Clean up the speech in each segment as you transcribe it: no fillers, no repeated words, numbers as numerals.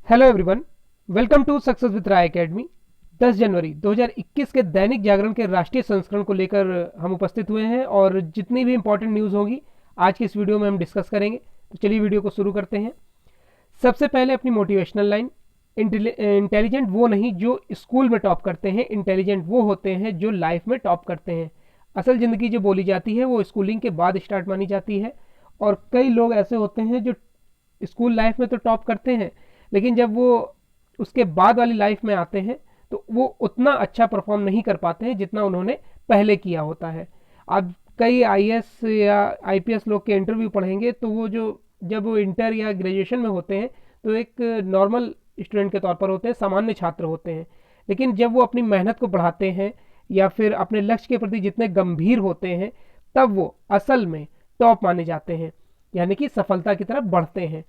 Hello everyone, welcome to success with Rai academy. 10 जनवरी 2021 के दैनिक जागरण के राष्ट्रीय संस्करण को लेकर हम उपस्थित हुए हैं और जितनी भी इंपॉर्टेंट न्यूज़ होगी आज की इस वीडियो में हम डिस्कस करेंगे। तो चलिए वीडियो को शुरू करते हैं। सबसे पहले अपनी मोटिवेशनल लाइन, इंटेलिजेंट वो नहीं जो स्कूल में टॉप करते हैं, इंटेलिजेंट वो होते हैं जो लाइफ में टॉप करते हैं। असल ज़िंदगी जो बोली जाती है वो स्कूलिंग के बाद स्टार्ट मानी जाती है और कई लोग ऐसे होते हैं जो स्कूल लाइफ में तो टॉप करते हैं, लेकिन जब वो उसके बाद वाली लाइफ में आते हैं तो वो उतना अच्छा परफॉर्म नहीं कर पाते हैं जितना उन्होंने पहले किया होता है। अब कई आईएएस या आईपीएस लोग के इंटरव्यू पढ़ेंगे तो वो जो जब वो इंटर या ग्रेजुएशन में होते हैं तो एक नॉर्मल स्टूडेंट के तौर पर होते हैं, सामान्य छात्र होते हैं। लेकिन जब वो अपनी मेहनत को बढ़ाते हैं या फिर अपने लक्ष्य के प्रति जितने गंभीर होते हैं तब वो असल में टॉप माने जाते हैं, यानी कि सफलता की तरफ बढ़ते हैं।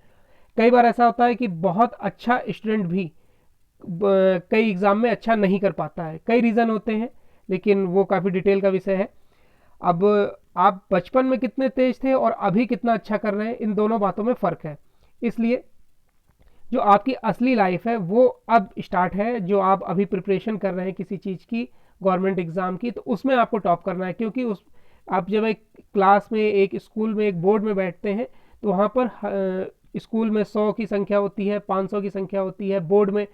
कई बार ऐसा होता है कि बहुत अच्छा स्टूडेंट भी कई एग्ज़ाम में अच्छा नहीं कर पाता है। कई रीज़न होते हैं, लेकिन वो काफ़ी डिटेल का विषय है। अब आप बचपन में कितने तेज थे और अभी कितना अच्छा कर रहे हैं, इन दोनों बातों में फ़र्क है। इसलिए जो आपकी असली लाइफ है वो अब स्टार्ट है। जो आप अभी प्रिपरेशन कर रहे हैं किसी चीज़ की, गवर्नमेंट एग्ज़ाम की, तो उसमें आपको टॉप करना है। क्योंकि उस आप जब एक क्लास में, एक स्कूल में, एक बोर्ड में बैठते हैं तो वहाँ पर स्कूल में 100 की संख्या होती है, 500 की संख्या होती है, बोर्ड में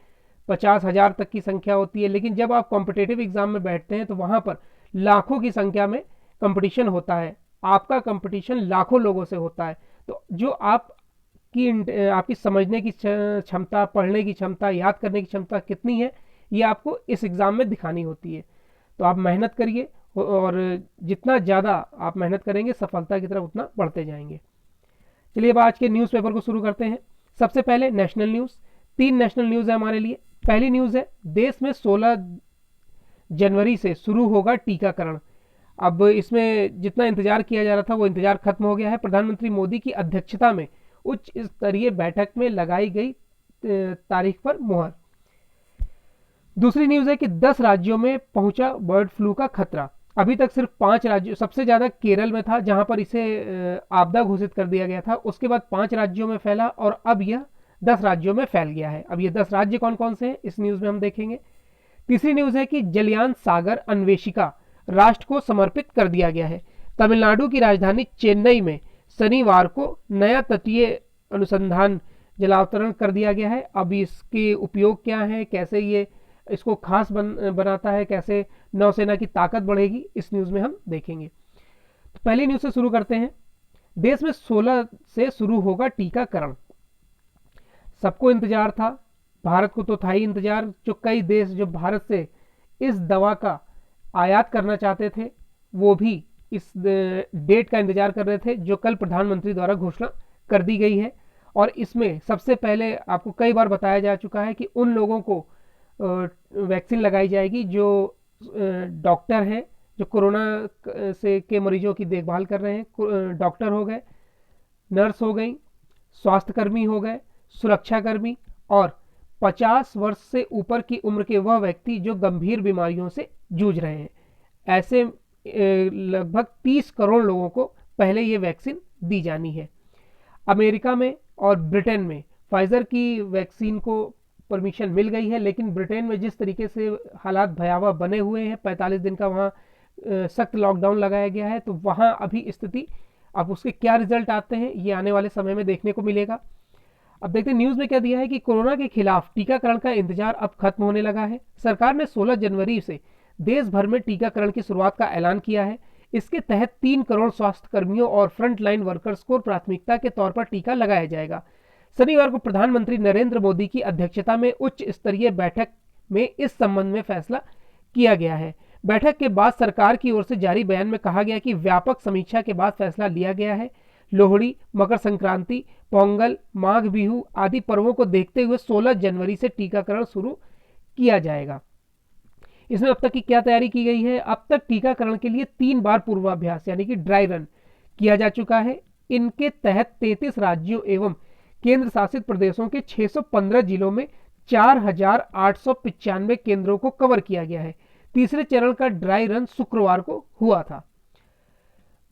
50,000 तक की संख्या होती है। लेकिन जब आप कॉम्पिटेटिव एग्जाम में बैठते हैं तो वहाँ पर लाखों की संख्या में कंपटीशन होता है। आपका कंपटीशन लाखों लोगों से होता है। तो जो आपकी समझने की क्षमता, पढ़ने की क्षमता, याद करने की क्षमता कितनी है, ये आपको इस एग्ज़ाम में दिखानी होती है। तो आप मेहनत करिए और जितना ज़्यादा आप मेहनत करेंगे सफलता की तरफ उतना बढ़ते जाएंगे। चलिए अब आज के न्यूज़पेपर को शुरू करते हैं। सबसे पहले नेशनल न्यूज़। 3 नेशनल न्यूज़ है हमारे लिए। पहली न्यूज़ है, देश में 16 जनवरी से शुरू होगा टीकाकरण। अब इसमें जितना इंतजार किया जा रहा था वो इंतजार खत्म हो गया है। प्रधानमंत्री मोदी की अध्यक्षता में उच्च स्तरीय बैठक में लगाई गई तारीख पर मुहर। दूसरी न्यूज़ है कि 10 राज्यों में पहुंचा बर्ड फ्लू का खतरा। अभी तक सिर्फ 5 राज्यों, सबसे ज़्यादा केरल में था जहां पर इसे आपदा घोषित कर दिया गया था। उसके बाद 5 राज्यों में फैला और अब यह 10 राज्यों में फैल गया है। अब ये 10 राज्य कौन कौन से हैं इस न्यूज़ में हम देखेंगे। तीसरी न्यूज़ है कि जलयान सागर अन्वेषिका राष्ट्र को समर्पित कर दिया गया है। तमिलनाडु की राजधानी चेन्नई में शनिवार को नया तटीय अनुसंधान जलावतरण कर दिया गया है। अब इसके उपयोग क्या है, कैसे ये इसको खास बनाता है, कैसे नौसेना की ताकत बढ़ेगी, इस न्यूज़ में हम देखेंगे। तो पहली न्यूज़ से शुरू करते हैं। देश में 16 से शुरू होगा टीकाकरण। सबको इंतजार था, भारत को तो था ही इंतजार। जो कई देश जो भारत से इस दवा का आयात करना चाहते थे वो भी इस डेट का इंतजार कर रहे थे जो कल प्रधानमंत्री द्वारा घोषणा कर दी गई है। और इसमें सबसे पहले आपको कई बार बताया जा चुका है कि उन लोगों को वैक्सीन लगाई जाएगी जो डॉक्टर हैं, जो कोरोना से के मरीजों की देखभाल कर रहे हैं। डॉक्टर हो गए, नर्स हो गई, स्वास्थ्यकर्मी हो गए, सुरक्षाकर्मी और 50 वर्ष से ऊपर की उम्र के वह व्यक्ति जो गंभीर बीमारियों से जूझ रहे हैं। ऐसे लगभग 30 करोड़ लोगों को पहले ये वैक्सीन दी जानी है। अमेरिका में और ब्रिटेन में फाइजर की वैक्सीन को परमिशन मिल गई है, लेकिन ब्रिटेन में जिस तरीके से हालात भयावह बने हुए हैं, 45 दिन का वहाँ सख्त लॉकडाउन लगाया गया है, तो वहाँ अभी स्थिति, अब उसके क्या रिजल्ट आते हैं ये आने वाले समय में देखने को मिलेगा। अब देखते हैं न्यूज़ में क्या दिया है कि कोरोना के खिलाफ टीकाकरण का इंतजार अब खत्म होने लगा है। सरकार ने 16 जनवरी से देश भर में टीकाकरण की शुरुआत का ऐलान किया है। इसके तहत 3 करोड़ स्वास्थ्य कर्मियों और फ्रंट लाइन वर्कर्स को प्राथमिकता के तौर पर टीका लगाया जाएगा। शनिवार को प्रधानमंत्री नरेंद्र मोदी की अध्यक्षता में उच्च स्तरीय बैठक में इस संबंध में फैसला किया गया है। बैठक के बाद सरकार की ओर से जारी बयान में कहा गया कि व्यापक समीक्षा के बाद फैसला लिया गया है। लोहड़ी, मकर संक्रांति, पोंगल, माघ बिहू आदि पर्वों को देखते हुए 16 जनवरी से टीकाकरण शुरू किया जाएगा। इसमें अब तक की क्या तैयारी की गई है? अब तक टीकाकरण के लिए 3 बार पूर्वाभ्यास यानी कि ड्राई रन किया जा चुका है। इनके तहत 33 राज्यों एवं केंद्र शासित प्रदेशों के 615 जिलों में 4,895 केंद्रों को कवर किया गया है। तीसरे चरण का ड्राई रन शुक्रवार को हुआ था।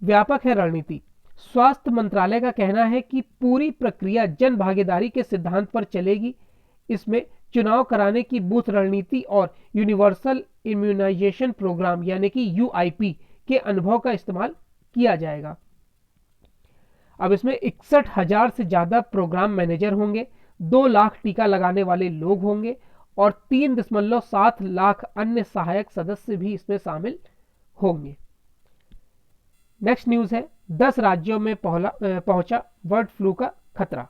व्यापक है रणनीति। स्वास्थ्य मंत्रालय का कहना है कि पूरी प्रक्रिया जन भागीदारी के सिद्धांत पर चलेगी। इसमें चुनाव कराने की बूथ रणनीति और यूनिवर्सल इम्यूनाइजेशन प्रोग्राम यानी कि यूआईपी के अनुभव का इस्तेमाल किया जाएगा। अब इसमें 61,000 से ज्यादा प्रोग्राम मैनेजर होंगे, 2 लाख टीका लगाने वाले लोग होंगे और 3.7 लाख अन्य सहायक सदस्य भी इसमें शामिल होंगे। नेक्स्ट न्यूज है, 10 राज्यों में पहुंचा बर्ड फ्लू का खतरा।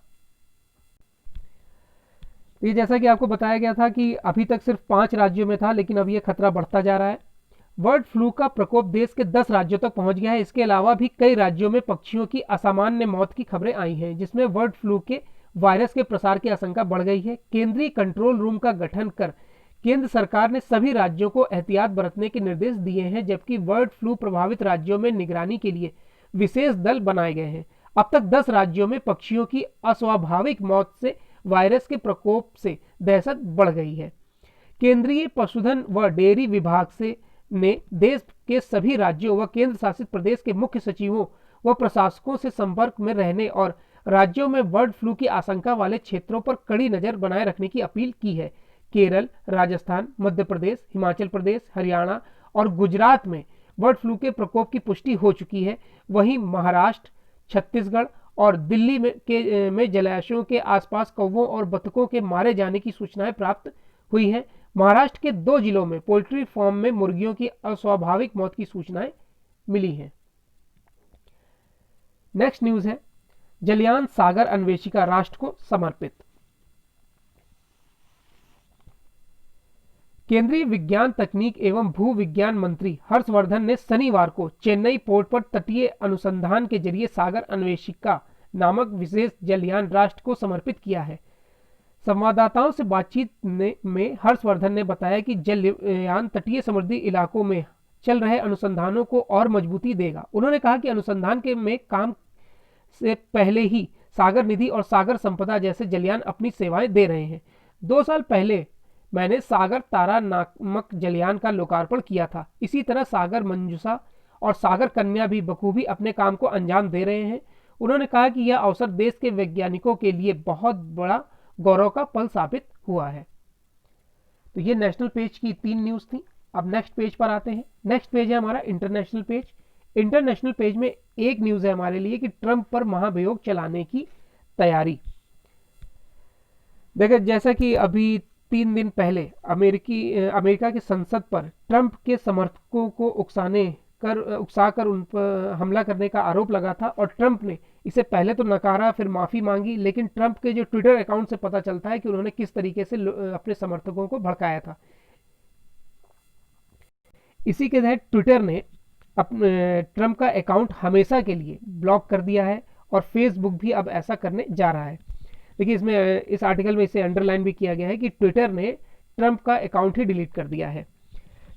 ये जैसा कि आपको बताया गया था कि अभी तक सिर्फ 5 राज्यों में था, लेकिन अब ये खतरा बढ़ता जा रहा है। बर्ड फ्लू का प्रकोप देश के 10 राज्यों तक पहुंच गया है। इसके अलावा भी कई राज्यों में पक्षियों की असामान्य मौत की खबरें आई हैं, जिसमें बर्ड फ्लू के वायरस के प्रसार की आशंका बढ़ गई है। केंद्रीय कंट्रोल रूम का गठन कर केंद्र सरकार ने सभी राज्यों को एहतियात बरतने के निर्देश दिए हैं, जबकि बर्ड फ्लू प्रभावित राज्यों में निगरानी के लिए विशेष दल बनाए गए हैं। अब तक 10 राज्यों में पक्षियों की अस्वाभाविक मौत से वायरस के प्रकोप से दहशत बढ़ गई है। केंद्रीय पशुधन व डेयरी विभाग से ने देश के सभी राज्यों व केंद्र शासित प्रदेश के मुख्य सचिवों व प्रशासकों से संपर्क में रहने और राज्यों में बर्ड फ्लू की आशंका वाले क्षेत्रों पर कड़ी नजर बनाए रखने की अपील की है। केरल, राजस्थान, मध्य प्रदेश, हिमाचल प्रदेश, हरियाणा और गुजरात में बर्ड फ्लू के प्रकोप की पुष्टि हो चुकी है। वहीं महाराष्ट्र, छत्तीसगढ़ और दिल्ली में जलाशयों के आसपास कौवों और बतखों के मारे जाने की सूचनाएं प्राप्त हुई हैं। महाराष्ट्र के 2 जिलों में पोल्ट्री फार्म में मुर्गियों की अस्वाभाविक मौत की सूचनाएं मिली हैं। नेक्स्ट न्यूज है, जलयान सागर अन्वेषिका राष्ट्र को समर्पित। केंद्रीय विज्ञान तकनीक एवं भू विज्ञान मंत्री हर्षवर्धन ने शनिवार को चेन्नई पोर्ट पर तटीय अनुसंधान के जरिए सागर अन्वेषिका नामक विशेष जलयान राष्ट्र को समर्पित किया है। संवाददाताओं से बातचीत में हर्षवर्धन ने बताया कि जलयान तटीय समुद्री इलाकों में चल रहे अनुसंधानों को और मजबूती देगा। उन्होंने कहा कि अनुसंधान में काम से पहले ही सागर निधि और सागर संपदा जैसे जलयान अपनी सेवाएं दे रहे हैं। 2 साल पहले मैंने सागर तारा नामक जलयान का लोकार्पण किया था। इसी तरह सागर मंजूषा और सागर कन्या भी बखूबी अपने काम को अंजाम दे रहे हैं। उन्होंने कहा कि यह अवसर देश के वैज्ञानिकों के लिए बहुत बड़ा गौरव का पल साबित हुआ है। तो ये नेशनल पेज की 3 न्यूज थी। अब नेक्स्ट पेज पर आते हैं। नेक्स्ट पेज है हमारा इंटरनेशनल पेज। इंटरनेशनल पेज में एक न्यूज है हमारे लिए कि ट्रंप पर महाभियोग चलाने की तैयारी। देखिए, जैसा कि अभी 3 दिन पहले अमेरिका की संसद पर ट्रंप के समर्थकों को उकसाकर उन पर हमला करने का आरोप लगा था और ट्रंप ने इसे पहले तो नकारा, फिर माफी मांगी, लेकिन ट्रंप के जो ट्विटर अकाउंट से पता चलता है कि उन्होंने किस तरीके से अपने समर्थकों को भड़काया था। इसी के तहत ट्विटर ने ट्रंप का अकाउंट हमेशा के लिए ब्लॉक कर दिया है और फेसबुक भी अब ऐसा करने जा रहा है। देखिए, इसमें इस आर्टिकल में इसे अंडरलाइन भी किया गया है कि ट्विटर ने ट्रंप का अकाउंट ही डिलीट कर दिया है।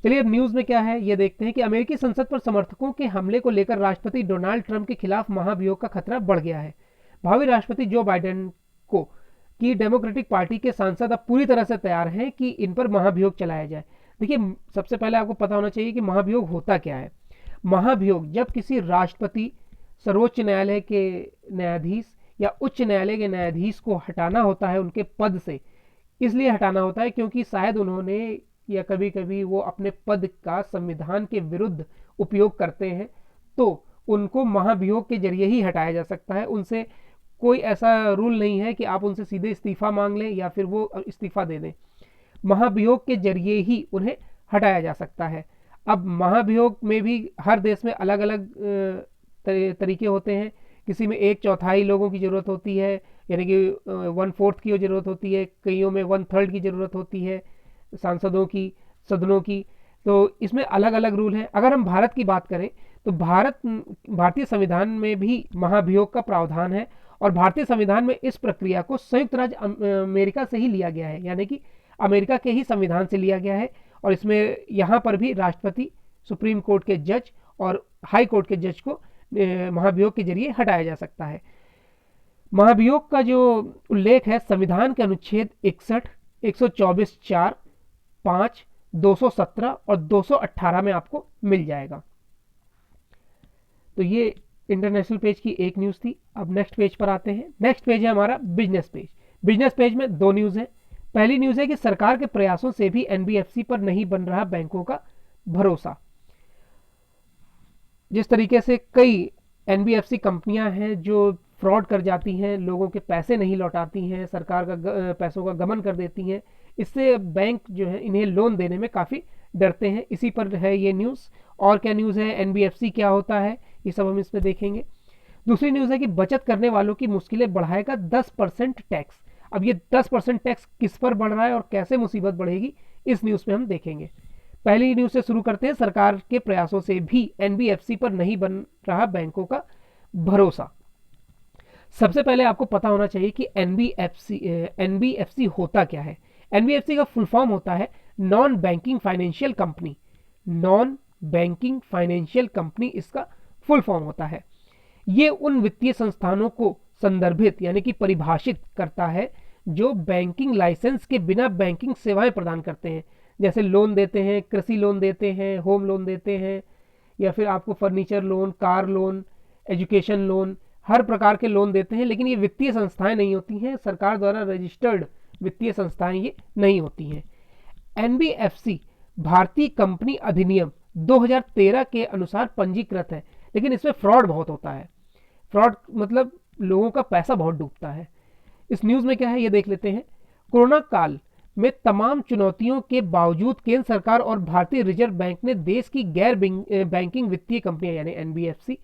चलिए, अब न्यूज में क्या है ये देखते हैं कि अमेरिकी संसद पर समर्थकों के हमले को लेकर राष्ट्रपति डोनाल्ड ट्रंप के खिलाफ महाभियोग का खतरा बढ़ गया है। भावी राष्ट्रपति जो बाइडेन की डेमोक्रेटिक पार्टी के सांसद अब पूरी तरह से तैयार हैं कि इन पर महाभियोग चलाया जाए। देखिए, सबसे पहले आपको पता होना चाहिए कि महाभियोग होता क्या है। महाभियोग जब किसी राष्ट्रपति, सर्वोच्च न्यायालय के न्यायाधीश या उच्च न्यायालय के न्यायाधीश को हटाना होता है उनके पद से। इसलिए हटाना होता है क्योंकि शायद उन्होंने या कभी कभी वो अपने पद का संविधान के विरुद्ध उपयोग करते हैं, तो उनको महाभियोग के जरिए ही हटाया जा सकता है। उनसे कोई ऐसा रूल नहीं है कि आप उनसे सीधे इस्तीफा मांग लें या फिर वो इस्तीफा दे दें। महाभियोग के जरिए ही उन्हें हटाया जा सकता है। अब महाभियोग में भी हर देश में अलग अलग तरीके होते हैं। किसी में 1/4 लोगों की जरूरत होती है, यानी कि 1/4 की जरूरत होती है, कईयों में 1/3 की जरूरत होती है सांसदों की, सदनों की। तो इसमें अलग अलग रूल हैं। अगर हम भारत की बात करें तो भारतीय संविधान में भी महाभियोग का प्रावधान है और भारतीय संविधान में इस प्रक्रिया को संयुक्त राज्य अमेरिका से ही लिया गया है, यानी कि अमेरिका के ही संविधान से लिया गया है। और इसमें यहाँ पर भी राष्ट्रपति, सुप्रीम कोर्ट के जज और हाई कोर्ट के जज को महाभियोग के जरिए हटाया जा सकता है। महाभियोग का जो उल्लेख है संविधान के अनुच्छेद 61, 124(4), 5, 217 और 218 में आपको मिल जाएगा। तो ये इंटरनेशनल पेज की एक न्यूज थी। अब नेक्स्ट पेज पर आते हैं। नेक्स्ट पेज है हमारा बिजनेस पेज। बिजनेस पेज में 2 न्यूज हैं। पहली न्यूज है कि सरकार के प्रयासों से भी एनबीएफसी पर नहीं बन रहा बैंकों का भरोसा। जिस तरीके से कई एनबीएफसी कंपनियां हैं जो फ्रॉड कर जाती हैं, लोगों के पैसे नहीं लौटाती हैं, सरकार का पैसों का गबन कर देती हैं, इससे बैंक जो है इन्हें लोन देने में काफ़ी डरते हैं। इसी पर है ये न्यूज़। और क्या न्यूज़ है, एनबीएफसी क्या होता है, ये सब हम इसमें देखेंगे। दूसरी न्यूज़ है कि बचत करने वालों की मुश्किलें बढ़ाएगा 10% टैक्स। अब ये 10% टैक्स किस पर बढ़ रहा है और कैसे मुसीबत बढ़ेगी, इस न्यूज़ में हम देखेंगे। पहली न्यूज़ से शुरू करते हैं। सरकार के प्रयासों से भी एनबीएफसी पर नहीं बन रहा बैंकों का भरोसा। सबसे पहले आपको पता होना चाहिए कि एनबीएफसी होता क्या है। एनबीएफसी का फुल फॉर्म होता है non banking financial company. Non banking financial company इसका फुल फॉर्म होता है। ये उन वित्तीय संस्थानों को संदर्भित यानी कि परिभाषित करता है जो बैंकिंग लाइसेंस के बिना बैंकिंग सेवाएं प्रदान करते हैं, जैसे लोन देते हैं, कृषि लोन देते हैं, होम लोन देते हैं, या फिर आपको furniture loan, car loan, education loan, हर प्रकार के लोन देते हैं। लेकिन ये वित्तीय संस्थाएं नहीं होती हैं, सरकार द्वारा रजिस्टर्ड वित्तीय संस्थाएं ये नहीं होती हैं। एनबीएफसी भारतीय कंपनी अधिनियम 2013 के अनुसार पंजीकृत है, लेकिन इसमें फ्रॉड बहुत होता है। फ्रॉड मतलब लोगों का पैसा बहुत डूबता है। इस न्यूज़ में क्या है ये देख लेते हैं। कोरोना काल में तमाम चुनौतियों के बावजूद केंद्र सरकार और भारतीय रिजर्व बैंक ने देश की गैर बैंकिंग वित्तीय कंपनियां यानी एनबीएफसी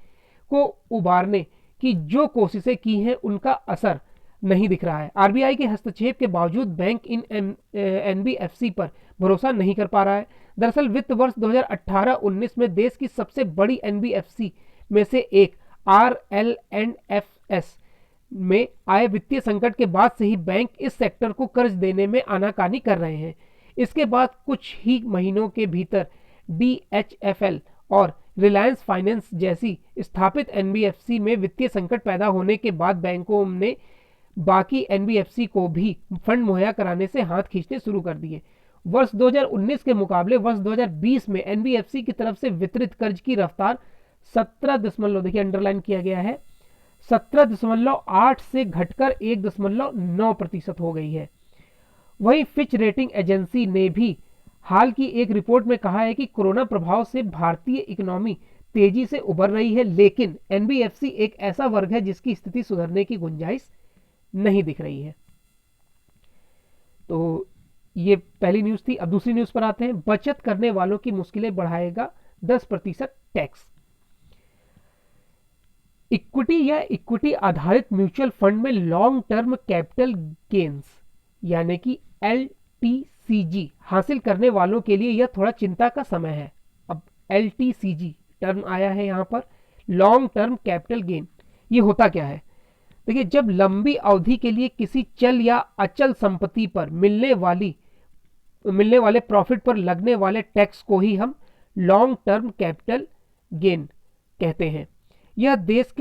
को उबारने की जो कोशिशें की हैं उनका असर नहीं दिख रहा है। आरबीआई के हस्तक्षेप के बावजूद बैंक इन एनबीएफसी पर भरोसा नहीं कर पा रहा है। दरअसल वित्त वर्ष 2018-19 में देश की सबसे बड़ी एनबीएफसी में से एक आरएलएनएफएस में आए वित्तीय संकट के बाद से ही बैंक इस सेक्टर को कर्ज देने में आनाकानी कर रहे हैं। इसके बाद कुछ ही महीनों के भीतर डीएचएफएल और रिलायंस फाइनेंस जैसी स्थापित एनबीएफसी में वित्तीय संकट पैदा होने के बाद बैंकों ने बाकी एनबीएफसी को भी फंड मुहैया कराने से हाथ खींचने शुरू कर दिए। वर्ष 2019 के मुकाबले वर्ष 2020 में एनबीएफसी की तरफ से वितरित कर्ज की रफ्तार 17 देखिए अंडरलाइन किया गया है 17.8 से घटकर 1.9% हो गई है। वहीं फिच रेटिंग एजेंसी ने भी हाल की एक रिपोर्ट में कहा है कि कोरोना प्रभाव से भारतीय इकोनॉमी तेजी से उभर रही है, लेकिन एनबीएफसी एक ऐसा वर्ग है जिसकी स्थिति सुधरने की गुंजाइश नहीं दिख रही है। तो ये पहली न्यूज थी। अब दूसरी न्यूज पर आते हैं। बचत करने वालों की मुश्किलें बढ़ाएगा 10% टैक्स। इक्विटी या इक्विटी आधारित म्यूचुअल फंड में लॉन्ग टर्म कैपिटल गेन्स यानी कि एलटीसीजी हासिल करने वालों के लिए यह थोड़ा चिंता का समय है। अब एलटीसीजी टर्म आया है यहाँ पर, लॉन्ग टर्म कैपिटल गेन। ये होता क्या है? देखिए, जब लंबी अवधि के लिए किसी चल या अचल संपत्ति पर मिलने वाले प्रॉफिट पर लगने वाले टैक्स को ही हम लॉन्ग टर्म कैपिटल गेन कहते हैं। यह देश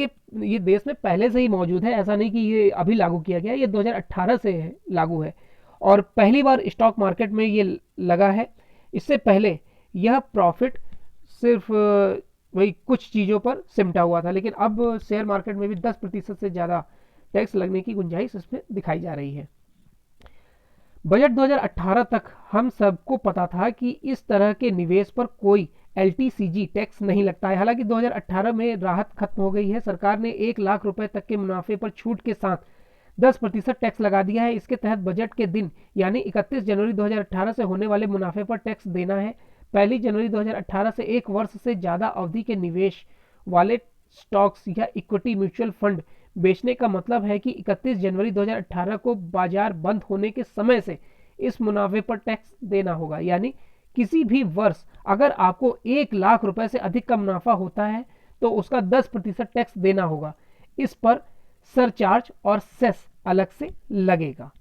में पहले से ही मौजूद है, ऐसा नहीं कि ये अभी लागू किया गया, ये 2018 से लागू है और पहली बार स्टॉक मार्केट में ये लगा है। इससे पहले यह प्रॉफिट सिर्फ वही कुछ चीज़ों पर सिमटा हुआ था, लेकिन अब शेयर मार्केट में भी 10% से ज़्यादा टैक्स लगने की गुंजाइश इसमें दिखाई जा रही है। बजट 2018 तक हम सबको पता था कि इस तरह के निवेश पर कोई एलटीसीजी टैक्स नहीं लगता है। हालांकि 2018 में राहत खत्म हो गई है। सरकार ने 1 लाख रुपए तक के मुनाफे पर छूट के साथ 10% टैक्स लगा दिया है। इसके तहत बजट के दिन यानी 31 जनवरी 2018 से होने वाले मुनाफे पर टैक्स देना है। 1 जनवरी 2018 से 1 वर्ष से ज़्यादा अवधि के निवेश वाले स्टॉक्स या इक्विटी म्यूचुअल फंड बेचने का मतलब है कि 31 जनवरी 2018 को बाजार बंद होने के समय से इस मुनाफे पर टैक्स देना होगा। यानी किसी भी वर्ष अगर आपको 1 लाख रुपए से अधिक का मुनाफा होता है तो उसका 10% टैक्स देना होगा। इस पर सरचार्ज और सेस अलग से लगेगा।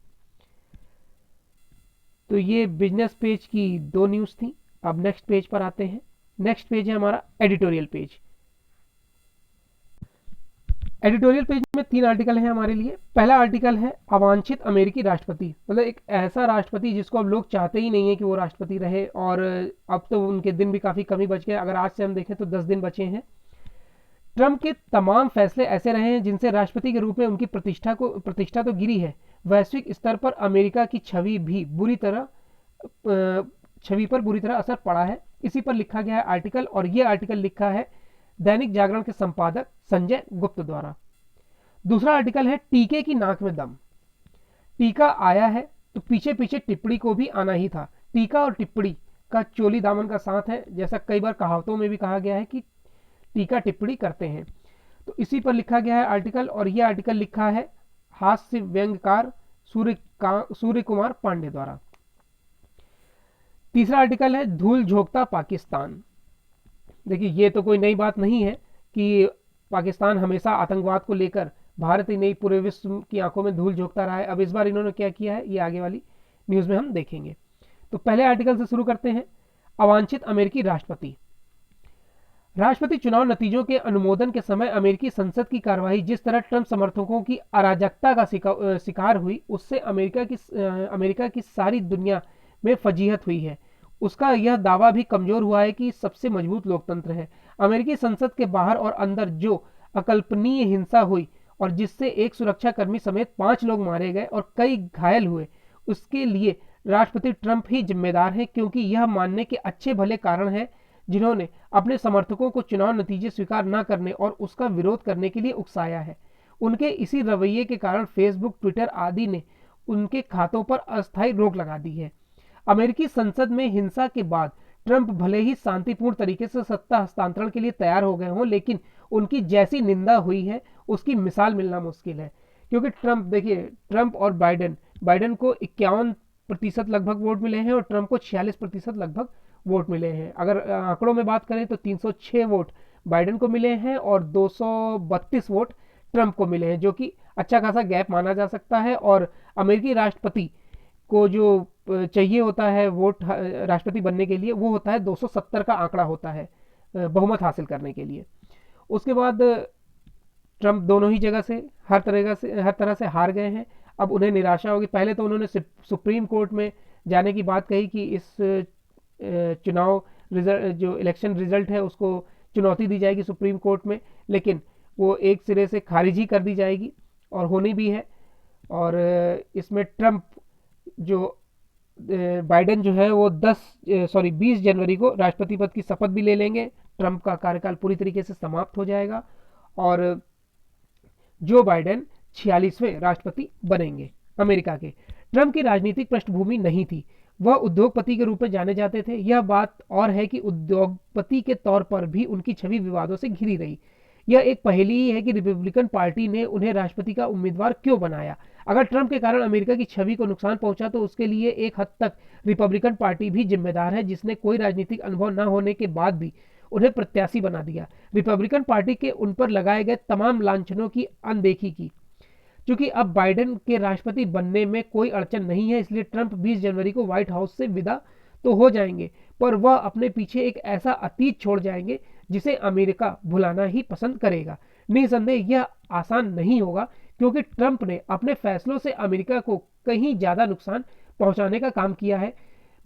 तो ये बिजनेस पेज की 2 न्यूज़ थी। अब नेक्स्ट पेज पर आते हैं। नेक्स्ट पेज है हमारा एडिटोरियल पेज। एडिटोरियल पेज में 3 आर्टिकल हैं हमारे लिए। पहला आर्टिकल है अवांछित अमेरिकी राष्ट्रपति, मतलब एक ऐसा राष्ट्रपति जिसको अब लोग चाहते ही नहीं है कि वो राष्ट्रपति रहे, और अब तो उनके दिन भी काफ़ी कमी बच गए। अगर आज से हम देखें तो 10 दिन बचे हैं। ट्रंप के तमाम फैसले ऐसे रहे हैं जिनसे राष्ट्रपति के रूप में उनकी प्रतिष्ठा तो गिरी है, वैश्विक स्तर पर अमेरिका की छवि पर बुरी तरह असर पड़ा है। इसी पर लिखा गया है आर्टिकल, और यह आर्टिकल लिखा है दैनिक जागरण के संपादक संजय गुप्त द्वारा। दूसरा आर्टिकल है टीके की नाक में दम। टीका आया है तो पीछे पीछे टिप्पणी को भी आना ही था। टीका और टिप्पणी का चोली दामन का साथ है, जैसा कई बार कहावतों में भी कहा गया है कि टीका टिप्पणी करते हैं। तो इसी पर लिखा गया है आर्टिकल, और यह आर्टिकल लिखा है हास्य व्यंग्यकार सूर्य कुमार पांडे द्वारा। तीसरा आर्टिकल है धूल झोंकता पाकिस्तान। देखिए, ये तो कोई नई बात नहीं है कि पाकिस्तान हमेशा आतंकवाद को लेकर भारत ही नहीं पूरे विश्व की आंखों में धूल झोंकता रहा है। अब इस बार इन्होंने क्या किया है, ये आगे वाली न्यूज में हम देखेंगे। तो पहले आर्टिकल से शुरू करते हैं। अवांछित अमेरिकी राष्ट्रपति चुनाव नतीजों के अनुमोदन के समय अमेरिकी संसद की कार्यवाही जिस तरह ट्रंप समर्थकों की अराजकता का शिकार हुई, उससे अमेरिका की सारी दुनिया में फजीहत हुई है। उसका यह दावा भी कमजोर हुआ है कि सबसे मजबूत लोकतंत्र है। अमेरिकी संसद के बाहर और अंदर जो अकल्पनीय हिंसा हुई और जिससे एक सुरक्षाकर्मी समेत 5 लोग मारे गए और कई घायल हुए, उसके लिए राष्ट्रपति ट्रंप ही जिम्मेदार हैं, क्योंकि यह मानने के अच्छे भले कारण हैं जिन्होंने अपने समर्थकों को चुनाव नतीजे स्वीकार न करने और उसका विरोध करने के लिए उकसाया है। उनके इसी रवैये के कारण फेसबुक, ट्विटर आदि ने उनके खातों पर अस्थायी रोक लगा दी है। अमेरिकी संसद में हिंसा के बाद ट्रंप भले ही शांतिपूर्ण तरीके से सत्ता हस्तांतरण के लिए तैयार हो गए हों, लेकिन उनकी जैसी निंदा हुई है उसकी मिसाल मिलना मुश्किल है। क्योंकि ट्रंप और बाइडेन को 51% लगभग वोट मिले हैं और ट्रंप को 46% लगभग वोट मिले हैं। अगर आंकड़ों में बात करें तो 306 वोट बाइडेन को मिले हैं और 232 वोट ट्रंप को मिले हैं, जो कि अच्छा खासा गैप माना जा सकता है। और अमेरिकी राष्ट्रपति को जो चाहिए होता है वोट राष्ट्रपति बनने के लिए, वो होता है 270 का आंकड़ा होता है बहुमत हासिल करने के लिए। उसके बाद ट्रंप दोनों ही जगह से हर तरह से हार गए हैं। अब उन्हें निराशा होगी। पहले तो उन्होंने सुप्रीम कोर्ट में जाने की बात कही कि इस चुनाव रिजल्ट, जो इलेक्शन रिजल्ट है, उसको चुनौती दी जाएगी सुप्रीम कोर्ट में, लेकिन वो एक सिरे से खारिज ही कर दी जाएगी और होनी भी है। और इसमें ट्रंप जो बाइडेन जो है वो 20 जनवरी को राष्ट्रपति पद की शपथ भी ले लेंगे। ट्रंप का कार्यकाल पूरी तरीके से समाप्त हो जाएगा और जो बाइडेन 46वें राष्ट्रपति बनेंगे अमेरिका के। ट्रंप की राजनीतिक पृष्ठभूमि नहीं थी, वह उद्योगपति के रूप में जाने जाते थे। यह बात और है कि उद्योगपति के तौर पर भी उनकी छवि विवादों से घिरी रही। यह एक पहेली ही है कि रिपब्लिकन पार्टी ने उन्हें राष्ट्रपति का उम्मीदवार क्यों बनाया। अगर ट्रंप के कारण अमेरिका की छवि को नुकसान पहुंचा तो उसके लिए एक हद तक रिपब्लिकन पार्टी भी जिम्मेदार है, जिसने कोई राजनीतिक अनुभव न होने के बाद भी उन्हें प्रत्याशी बना दिया। रिपब्लिकन पार्टी के उन पर लगाए गए तमाम लांछनों की अनदेखी की। क्योंकि अब बाइडेन के राष्ट्रपति बनने में कोई अड़चन नहीं है, इसलिए ट्रंप 20 जनवरी को व्हाइट हाउस से विदा तो हो जाएंगे, पर वह अपने पीछे एक ऐसा अतीत छोड़ जाएंगे जिसे अमेरिका भुलाना ही पसंद करेगा। निसंदेह यह आसान नहीं होगा, क्योंकि ट्रंप ने अपने फैसलों से अमेरिका को कहीं ज्यादा नुकसान पहुंचाने का काम किया है।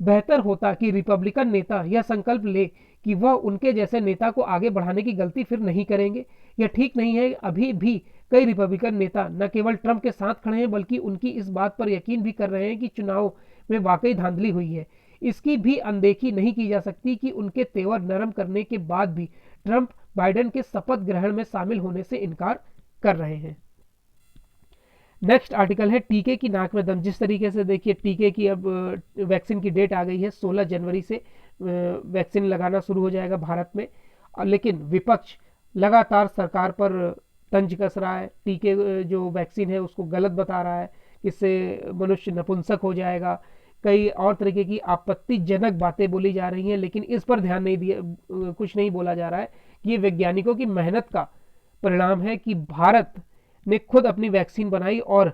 बेहतर होता कि रिपब्लिकन नेता यह संकल्प ले कि वह उनके जैसे नेता को आगे बढ़ाने की गलती फिर नहीं करेंगे। यह ठीक नहीं है। अभी भी कई रिपब्लिकन नेता न केवल ट्रंप के साथ खड़े हैं, बल्कि उनकी इस बात पर यकीन भी कर रहे हैं कि चुनाव में वाकई धांधली हुई है। इसकी भी अनदेखी नहीं की जा सकती कि उनके तेवर नरम करने के बाद भी ट्रंप बाइडेन के शपथ ग्रहण में शामिल होने से इनकार कर रहे हैं। नेक्स्ट आर्टिकल है टीके की नाक में दम। जिस तरीके से देखिए, टीके की अब वैक्सीन की डेट आ गई है, 16 जनवरी से वैक्सीन लगाना शुरू हो जाएगा भारत में। लेकिन विपक्ष लगातार सरकार पर तंज कस रहा है। टीके जो वैक्सीन है उसको गलत बता रहा है, इससे मनुष्य नपुंसक हो जाएगा। कई और तरीके की आपत्तिजनक बातें बोली जा रही हैं, लेकिन इस पर ध्यान नहीं दिया, कुछ नहीं बोला जा रहा है कि ये वैज्ञानिकों की मेहनत का परिणाम है कि भारत ने खुद अपनी वैक्सीन बनाई और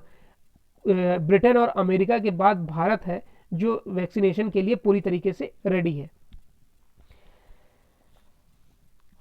ब्रिटेन और अमेरिका के बाद भारत है जो वैक्सीनेशन के लिए पूरी तरीके से रेडी है।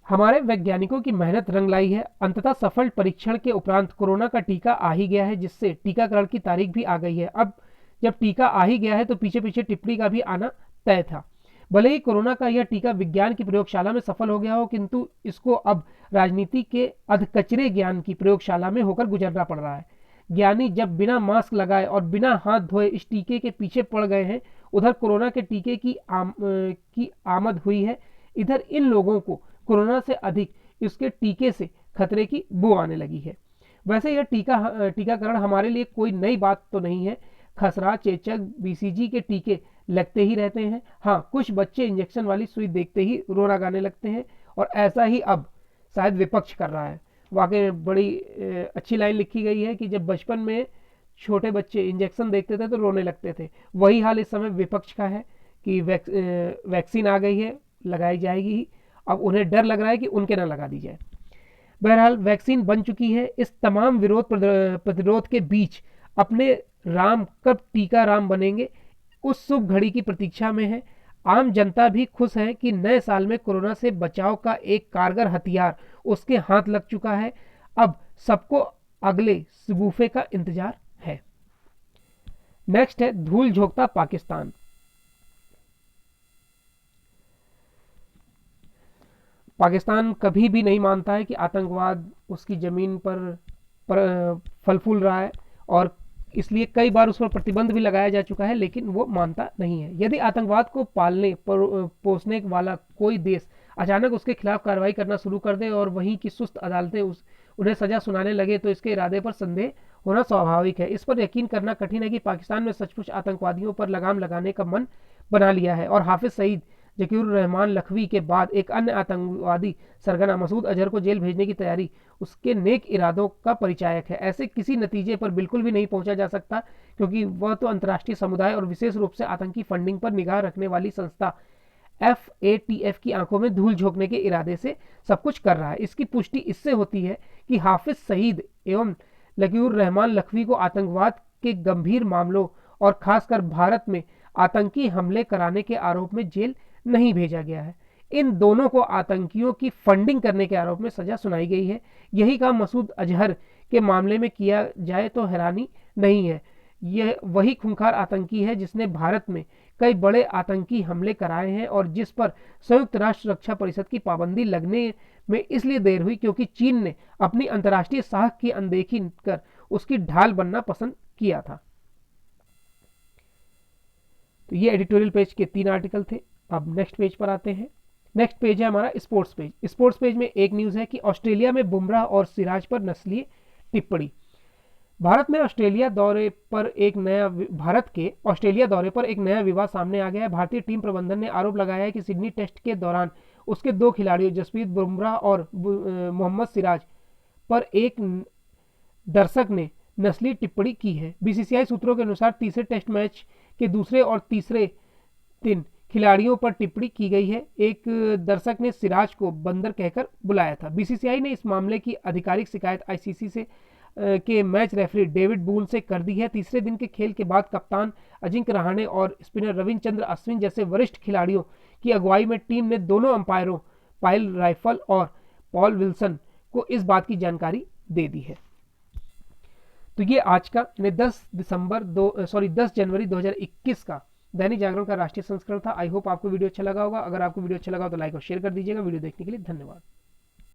हमारे वैज्ञानिकों की मेहनत रंग लाई है। अंततः सफल परीक्षण के उपरांत कोरोना का टीका आ ही गया है, जिससे टीकाकरण की तारीख भी आ गई है। अब जब टीका आ ही गया है तो पीछे पीछे टिप्पणी का भी आना तय था। भले ही कोरोना का यह टीका विज्ञान की प्रयोगशाला में सफल हो गया हो, किंतु इसको अब राजनीति के अधकचरे ज्ञान की प्रयोगशाला में होकर गुजरना पड़ रहा है। ज्ञानी जब बिना मास्क लगाए और बिना हाथ धोए इस टीके के पीछे पड़ गए हैं, उधर कोरोना के टीके की आमद हुई है, इधर इन लोगों को कोरोना से अधिक इसके टीके से खतरे की बू आने लगी है। वैसे यह टीकाकरण हमारे लिए कोई नई बात तो नहीं है। खसरा, चेचक, बीसीजी के टीके लगते ही रहते हैं। हाँ, कुछ बच्चे इंजेक्शन वाली सुई देखते ही रोना गाने लगते हैं, और ऐसा ही अब शायद विपक्ष कर रहा है। वाकई में बड़ी अच्छी लाइन लिखी गई है कि जब बचपन में छोटे बच्चे इंजेक्शन देखते थे तो रोने लगते थे, वही हाल इस समय विपक्ष का है कि वैक्सीन आ गई है, लगाई जाएगी ही, अब उन्हें डर लग रहा है कि उनके ना लगा दी जाए। बहरहाल वैक्सीन बन चुकी है। इस तमाम विरोध प्रतिरोध के बीच अपने राम कब टीका राम बनेंगे, उस शुभ घड़ी की प्रतीक्षा में है। आम जनता भी खुश है कि नए साल में कोरोना से बचाव का एक कारगर हथियार उसके हाथ लग चुका है। अब सबको अगले शगुफे का इंतजार है। नेक्स्ट है धूल झोंकता पाकिस्तान। पाकिस्तान कभी भी नहीं मानता है कि आतंकवाद उसकी ज़मीन पर फल फूल रहा है, और इसलिए कई बार उस पर प्रतिबंध भी लगाया जा चुका है, लेकिन वो मानता नहीं है। यदि आतंकवाद को पालने पोसने वाला कोई देश अचानक उसके खिलाफ कार्रवाई करना शुरू कर दे और वहीं की सुस्त अदालतें उन्हें सजा सुनाने लगे, तो इसके इरादे पर संदेह होना स्वाभाविक है। इस पर यकीन करना कठिन है कि पाकिस्तान में सचमुच आतंकवादियों पर लगाम लगाने का मन बना लिया है, और हाफिज सईद जकीर रहमान लखवी के बाद एक अन्य आतंकवादी सरगना मसूद अजहर को जेल भेजने की तैयारी उसके नेक इरादों का परिचायक है। ऐसे किसी नतीजे पर बिल्कुल भी नहीं पहुंचा जा सकता, क्योंकि वह तो अंतर्राष्ट्रीय समुदाय और विशेष रूप से आतंकी फंडिंग पर निगाह रखने वाली संस्था FATF की आंखों में धूल झोंकने के इरादे से सब कुछ कर रहा है। इसकी पुष्टि इससे होती है कि हाफिज सईद एवं लकीर रहमान लखवी को आतंकवाद के गंभीर मामलों और खासकर भारत में आतंकी हमले कराने के आरोप में जेल नहीं भेजा गया है। इन दोनों को आतंकियों की फंडिंग करने के आरोप में सजा सुनाई गई है। यही काम मसूद अजहर के मामले में किया जाए तो हैरानी नहीं है। यह वही खूंखार आतंकी है जिसने भारत में कई बड़े आतंकी हमले कराए हैं, और जिस पर संयुक्त राष्ट्र रक्षा परिषद की पाबंदी लगने में इसलिए देर हुई क्योंकि चीन ने अपनी अंतर्राष्ट्रीय साख की अनदेखी कर उसकी ढाल बनना पसंद किया था। तो ये एडिटोरियल पेज के 3 आर्टिकल थे। अब नेक्स्ट पेज पर आते हैं। नेक्स्ट पेज है हमारा स्पोर्ट्स पेज। स्पोर्ट्स पेज में एक न्यूज़ है कि ऑस्ट्रेलिया में बुमराह और सिराज पर नस्लीय टिप्पणी। भारत के ऑस्ट्रेलिया दौरे पर एक नया विवाद सामने आ गया है। भारतीय टीम प्रबंधन ने आरोप लगाया है कि सिडनी टेस्ट के दौरान उसके 2 खिलाड़ियों जसप्रीत बुमराह और मोहम्मद सिराज पर एक दर्शक ने नस्लीय टिप्पणी की है। बीसीसीआई सूत्रों के अनुसार तीसरे टेस्ट मैच के दूसरे और तीसरे दिन खिलाड़ियों पर टिप्पणी की गई है। एक दर्शक ने सिराज को बंदर कहकर बुलाया था। बीसीसीआई ने इस मामले की आधिकारिक शिकायत आईसीसी से के मैच रेफरी डेविड बून से कर दी है। तीसरे दिन के खेल के बाद कप्तान अजिंक्य रहाणे और स्पिनर रविचंद्र अश्विन जैसे वरिष्ठ खिलाड़ियों की अगुवाई में टीम ने दोनों अंपायरों पायल राइफल और पॉल विल्सन को इस बात की जानकारी दे दी है। तो ये आज का 10 जनवरी 2021 का दैनिक जागरण का राष्ट्रीय संस्करण था। आई होप आपको वीडियो अच्छा लगा होगा। अगर आपको वीडियो अच्छा लगा हो तो लाइक और शेयर कर दीजिएगा। वीडियो देखने के लिए धन्यवाद।